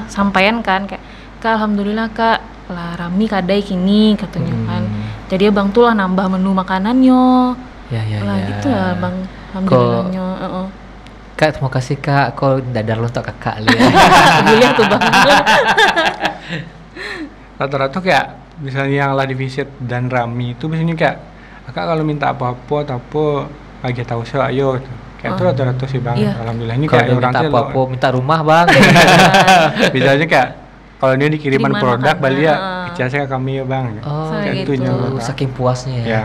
sampaian kan kayak Kak alhamdulillah Kak lah rame kadai kini katanya kan. Jadi abang tuh lah nambah menu makanannya. Ya. Gitu lah bang, alhamdulillahnya. Kak terima kasih Kak, kok dadar lo untuk kakak lihat. Boleh tuh bang. Rata-rata kayak misalnya yang lah di visit dan rame itu biasanya kayak Kak kalau minta apa-apa bagi tahu saya ayo. Kayak itu rata-rata sih bang. Iya. Alhamdulillah ini Kalau kayak orang minta apa-apa, minta rumah bang. Biasanya kayak kalau dia dikiriman produk balik ya saya ke kami ya bang. Kayak gitu. Saking puasnya ya. Ya.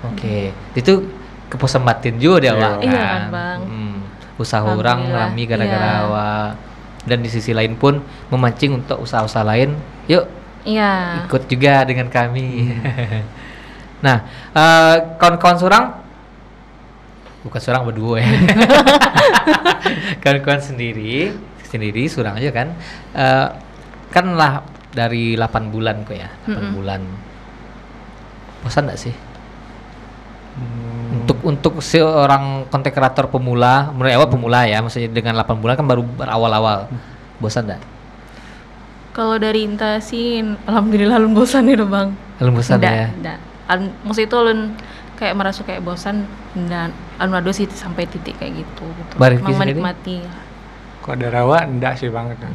Oke. Itu kepuasan batin juga dia Wak. Iya kan bang. Usaha orang rame gara-gara Wak. Dan di sisi lain pun memancing untuk usaha-usaha lain. Yuk. Iya. Ikut juga dengan kami. Nah, kawan-kawan surang bukan surang berdua ya. Kawan-kawan sendiri surang aja kan. Kan lah dari 8 bulan kok ya. 8 bulan. Bosan enggak sih? Untuk seorang konten kreator pemula, menurut awal pemula ya, maksudnya dengan 8 bulan kan baru berawal-awal. Bosan enggak? Kalau dari Inta sih alhamdulillah belum bosan ya bang. Belum bosan ya? Enggak. Maksud itu alun kayak merasa kayak bosan dan alun sih sampai titik kayak gitu. Memang menikmati. Kok ada rawa enggak sih bang itu.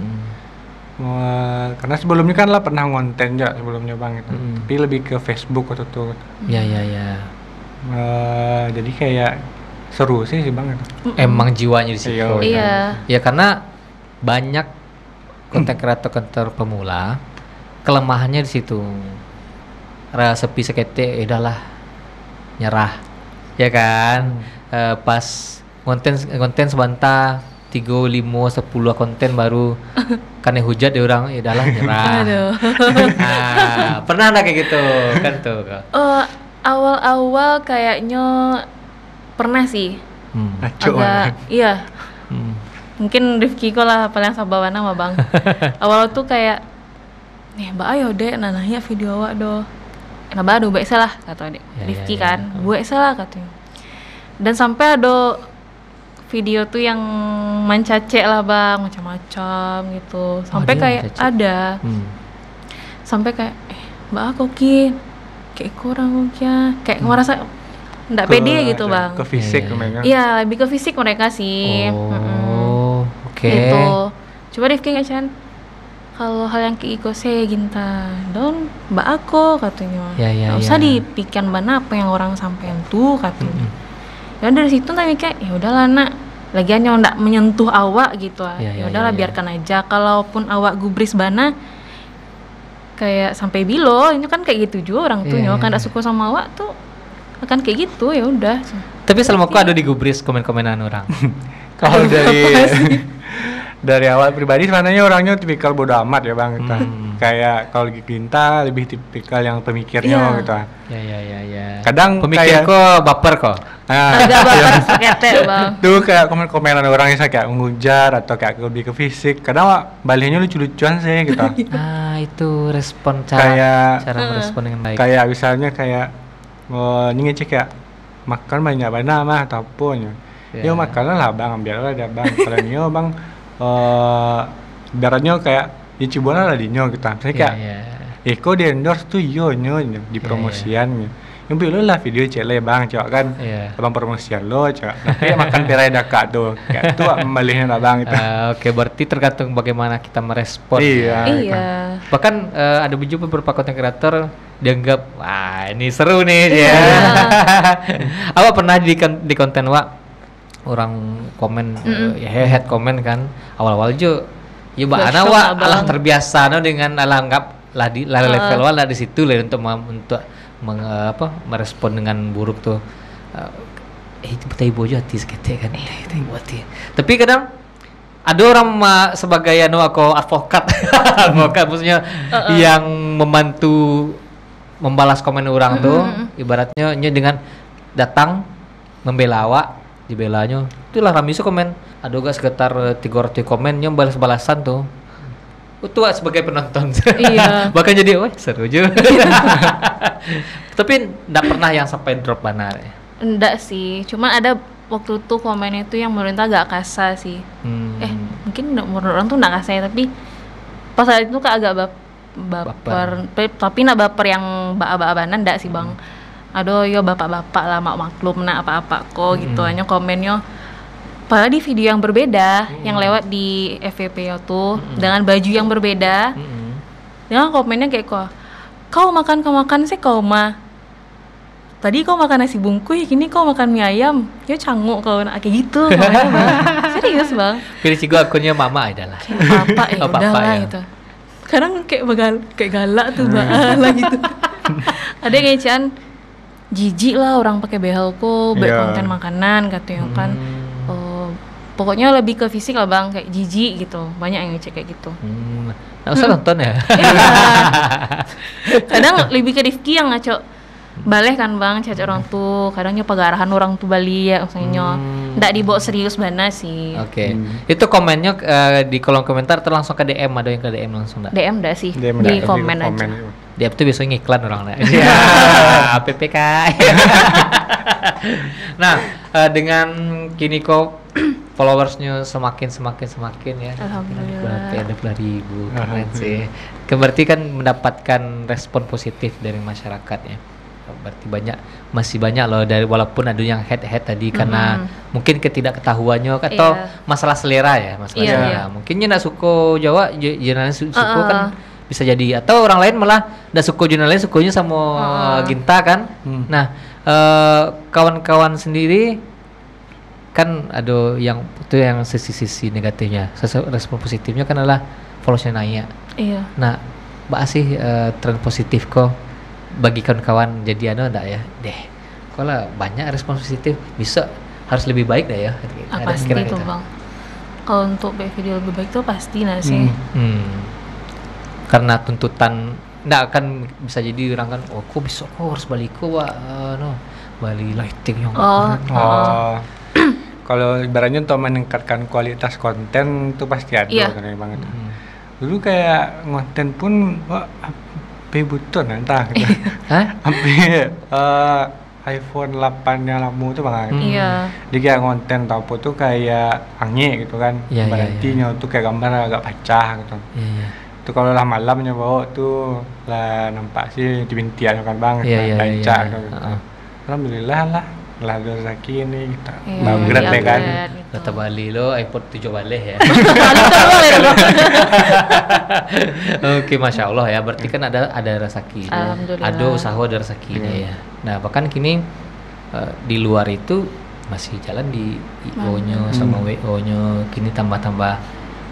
Karena sebelumnya kan lah pernah ngonten juga sebelumnya bang itu. Tapi lebih ke Facebook atau tuh. Ya. Jadi kayak seru sih bang itu. Emang jiwanya di situ. Iya. Ya karena banyak konten kreator pemula kelemahannya di situ. Rasa sepi sekete, udahlah nyerah, ya kan? Pas konten sebentar 3, 5, 10 konten baru karena hujat dia orang, udahlah nyerah. Pernah nggak kayak gitu kan tuh? Awal-awal kayaknya pernah sih. Agak iya. Mungkin Rifki kok lah paling sabar nama bang. Awal tuh kayak nih mbak ayo dek nananya video awak do. Nah baru buat salah kata adik Rifki kan, buat salah katanya. Dan sampai ada video tuh yang mencacek lah bang, macam-macam gitu. Sampai kayak ada, sampai kayak mbak aku kayak kurang kayak ngerasa nggak pede gitu bang. Ke fisik mereka. Iya lebih ke fisik mereka sih. Oke. Gitu. Coba Rifki ngacan. Kalau hal yang kayak saya ginta don mbak aku katanya nggak usah dipikirkan mana apa yang orang sampein tuh katanya. Dan dari situ tadi kayak ya udahlah nak lagian yang nggak menyentuh awak gitu ya udahlah biarkan aja. Kalaupun awak gubris bana kayak sampai bilo ini kan kayak gitu juga orang tuh kan nggak suka sama awak tuh akan kayak gitu ya udah. Tapi selama kau ada digubris komen-komenan orang. Kalau dari awal pribadi sebenarnya orangnya tipikal bodo amat ya bang kita. Kayak kalau Ginta lebih tipikal yang pemikirnya gitu. Ya. Kadang pemikir kayak, kok baper kok. Agak baper sekete bang. Tuh kayak komen-komenan orang yang kayak mengujar atau kayak lebih ke fisik. Kadang baliknya lucu-lucuan sih gitu. Itu respon cara merespon dengan baik. Kayak misalnya kayak ngecek kayak makan banyak mana mah ataupun ya makanlah lah bang, biarlah ada bang. Kalau nyo bang ibaratnya kayak ya cibuana lah di nyo gitu. Misalnya kayak kok di endorse tuh nyo dipromosian yang pilih lah video cele bang cok kan abang promosian lo cok tapi makan perai dakak tuh kayak tuh membalihnya lah bang itu. Oke, berarti tergantung bagaimana kita merespon. Iya. Bahkan ada beberapa konten kreator dianggap wah ini seru nih ya. Awak pernah di konten Wak orang komen head komen kan awal-awal juga Ya ba ana wa alah terbiasa no dengan anggap lah di level lah di situ lah untuk merespon dengan buruk tuh. Itu betai bojo hati seketek kan. Tapi kadang ada orang sebagai aku advokat maksudnya yang membantu membalas komen orang tuh ibaratnya dengan datang membela awak dibelanya itulah ramiso komen ada juga sekitar 300 komennya balas-balasan tuh itu sebagai penonton bahkan jadi seru juga tapi enggak pernah yang sampai drop banar ya enggak sih cuma ada waktu itu komen itu yang menurut agak kasar sih mungkin menurut orang tuh enggak kasar tapi pas saat itu agak baper tapi nak baper yang bapak-bapanan enggak sih bang aduh yo bapak-bapak lah maklum nak apa-apa kok gitu hanya komennya padahal di video yang berbeda yang lewat di FVP tuh dengan baju yang berbeda dengan komennya kayak kau makan sih kau mah tadi kau makan nasi bungkus kini kau makan mie ayam yo canguk kau nak kayak gitu serius bang pilih cigo akunnya mama adalah bapak ya udah lah gitu kadang kayak galak tuh lah gitu ada yang ngecehan jijik lah orang pakai behel kok konten makanan katanya kan pokoknya lebih ke fisik lah bang kayak jijik gitu banyak yang ngecek kayak gitu nggak usah nonton ya kadang lebih ke Rifki yang ngaco baleh kan bang cacat orang tuh kadangnya pegarahan orang tuh Bali ya maksudnya nggak dibawa serius bana sih itu komennya di kolom komentar atau langsung ke DM ada yang ke DM langsung nggak DM dah sih di komen aja dia tuh biasanya ngiklan orang lah PPK nah dengan kini kok followersnya semakin ya alhamdulillah ada 10.000 keren sih berarti kan mendapatkan respon positif dari masyarakat ya berarti masih banyak loh dari walaupun ada yang head tadi karena mungkin ketidaktahuannya atau masalah selera ya selera mungkinnya nggak suka Jawa jurnalis suka kan bisa jadi atau orang lain malah nggak suka jurnalis sukanya sama Ginta kan nah kawan-kawan sendiri kan ada yang itu yang sisi negatifnya respon positifnya kan adalah followersnya naik nah mbak sih tren positif kok bagi kawan-kawan jadi enggak ya kalau banyak respon positif bisa harus lebih baik dah ya pasti itu bang kalau untuk video lebih baik tuh pasti sih karena tuntutan enggak akan bisa jadi orang kan kok bisa harus balik balik lighting yang kalau ibaratnya untuk meningkatkan kualitas konten itu pasti ada banget dulu kayak konten pun butuh entah gitu. Sampai iPhone 8 yang lama tuh bang. Jadi kayak konten atau apa tuh kayak angin gitu kan. Berarti tuh kayak gambar agak pecah gitu. Itu kalau lah malamnya bawa tuh lah nampak sih dibintian kan bang. Pecah gitu. Alhamdulillah lah ada rezeki ini kita bangkit lah kan. Kata Bali lo iPod 7 balik ya. Oke, masya Allah ya. Berarti kan ada rezeki. Ada usaha ada rezekinya ya. Nah bahkan kini di luar itu masih jalan di IO-nya sama WO-nya. Kini tambah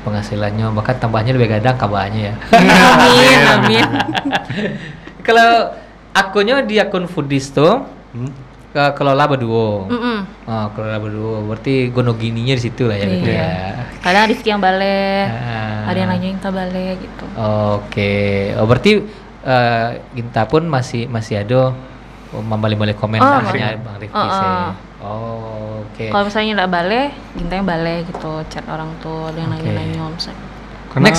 penghasilannya bahkan tambahnya lebih gadang kabarnya ya. Amin. Kalau akunnya di akun Foodies tuh kelola berdua. Kelola berdua. Berarti gonogininya di situ lah ya. Kadang Rifki yang balik, ada yang nanya Ginta balik gitu. Berarti Ginta pun masih ada membalik komen akhirnya Bang Rifki sih. Kalau misalnya nggak balik, Ginta yang balik gitu, chat orang tuh ada yang nanya misalnya. Karena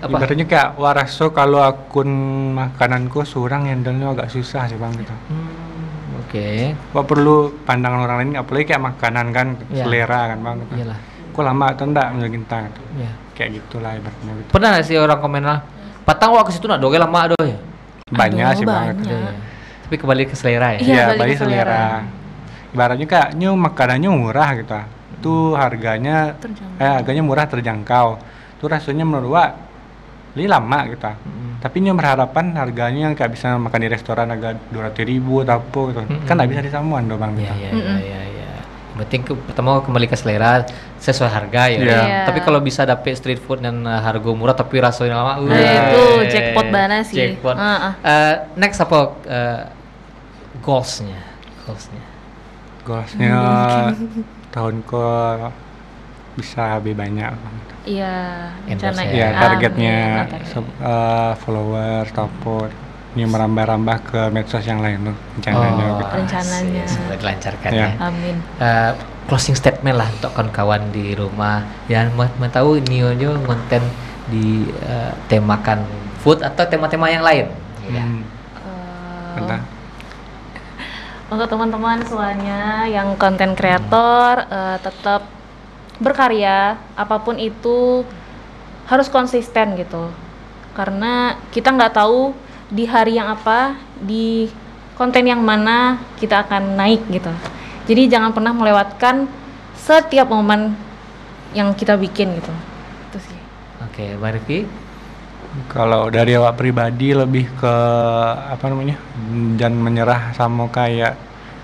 ibaratnya kayak waraso kalau akun makananku seorang handle-nya agak susah sih bang gitu. Kok perlu pandangan orang lain, apalagi kayak makanan kan, selera kan bang gitu. Kok lama atau enggak menurut Ginta gitu. Kayak gitulah ibaratnya gitu. Pernah nggak sih orang komen lah patang wak ke situ nak doge lama ya? Banyak sih banget. Tapi kembali ke selera ya? Iya balik selera. Ibaratnya kayaknya makanannya murah gitu. Tuh harganya murah terjangkau. Tuh rasanya menurut wak ini lama gitu. Tapi nyo berharapan harganya kayak bisa makan di restoran agak 200.000 atau apa gitu. Kan nggak bisa disamuan dong bang. Iya. Penting pertama kembali ke selera sesuai harga ya. Iya. Tapi kalau bisa dapet street food dan harga murah tapi rasanya lama, Itu jackpot banget sih. Jackpot. Next apa goalsnya? Goalsnya tahun ke bisa lebih banyak. Iya, Endorse rencananya. Ya targetnya Amin. follower, support, ini merambah-rambah ke medsos yang lain tuh rencananya gitu. Rencananya. Semoga dilancarkan Ya. ya. Amin. Closing statement lah untuk kawan-kawan di rumah yang mau tahu Nio konten di temakan food atau tema-tema yang lain. Ya. Entah. Untuk teman-teman semuanya yang konten kreator, tetap berkarya, apapun itu harus konsisten gitu. Karena kita nggak tahu di hari yang apa, di konten yang mana kita akan naik gitu. Jadi jangan pernah melewatkan setiap momen yang kita bikin gitu. Itu sih. Oke, Mbak Rifki. Kalau dari awak pribadi lebih ke jangan menyerah sama kayak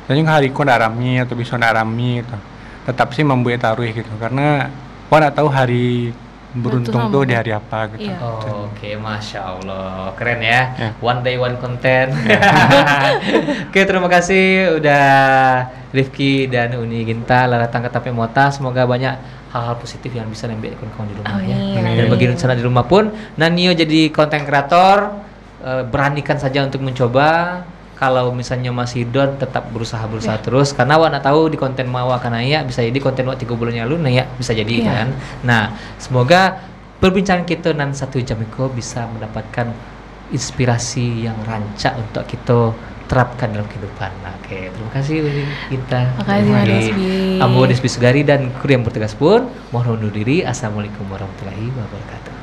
jadi hariku ndak rami atau bisa ndak rami gitu. Tetap sih membuat taruh gitu karena gua nggak tahu hari beruntung tuh di hari apa gitu. Iya. Oke, Masya Allah, keren ya. Ya. One day one content. Oke, terima kasih udah Rifki dan Uni Ginta datang ke Tape Mota. Semoga banyak hal-hal positif yang bisa diambil kawan-kawan di rumah ya. Amin. Dan bagi sana di rumah pun, Nanio jadi konten kreator, beranikan saja untuk mencoba. Kalau misalnya masih down, tetap berusaha terus karena awak nak tahu di konten mau akan naik, bisa jadi konten awak 3 bulan yang lalu naik, bisa jadi kan. Nah, semoga perbincangan kita nan 1 jam itu bisa mendapatkan inspirasi yang rancak untuk kita terapkan dalam kehidupan. Oke, terima kasih kita. Terima kasih Mas Rizky. Ambo Despi Sugari dan kru yang bertugas pun mohon undur diri. Assalamualaikum warahmatullahi wabarakatuh.